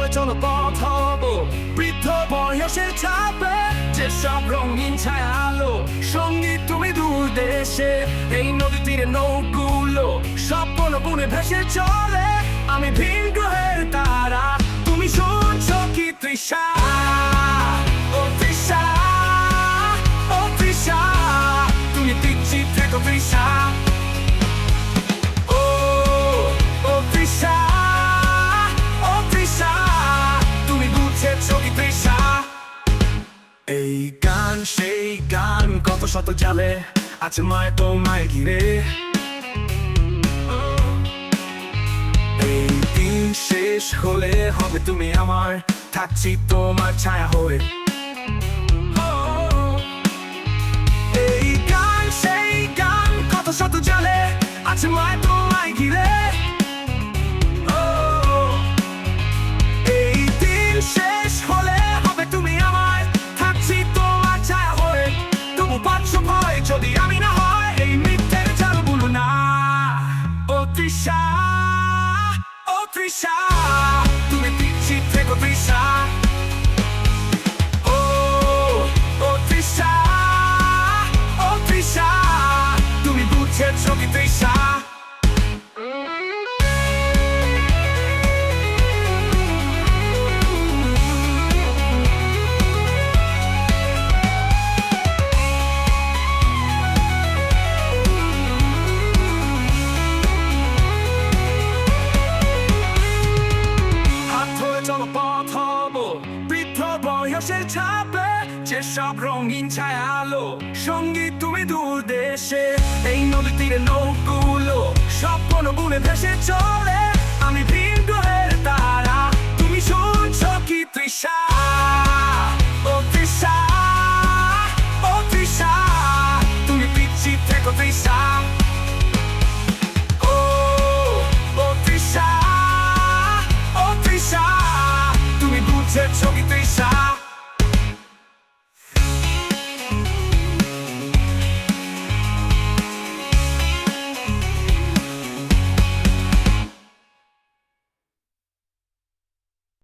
ধরে চলো পথ হব বৃদ্ধ বয়সের চাপে, যেসব রঙিন ছায়া আলো সঙ্গীত তুমি দূর দেশে। এই নদী তীরে নৌকুলো স্বপ্ন বুনে ভেসে চলে, আমি ভিন গ্রহের তারা, তুমি শুনছো কি তৃষা? ও তৃষা, ও তৃষা, তুমি দিচ্ছি থেকো তৃষা। ও ও তৃষা, ও তৃষা, তুমি বুঝেছো কি তৃষা? এই গান সেই গান, কত শত জালে আছে মায় তোমায় ঘিরে। এই দিন শেষ হলে হবে তুমি আমার, থাকছি তোমার ছায়া হয়ে। এই গান সেই গান, কত শত জালে আছে মায় তোমায় ঘিরে। এই দিন শেষ হলে হবে তুমি আমার, থাকছি তোমার ছায়া হয়ে। তবু পাচ্ছ ভয় যদি আমি না হয়, এই মিথ্যের জাল বলো না। ও তৃষা, ও তৃষা, তুমি দিচ্ছি থেকো তৃষা। ও ও তৃষা, ও তৃষা, তুমি বুঝেছো কি তৃষা? পথ হব বৃদ্ধ বয়সের ছাপে, যেসব রঙিন ছায়া আলো সঙ্গীত তুমি দূর দেশে। এই নদী তীরে নৌকুলো স্বপ্ন বুনে ভেসে চলে,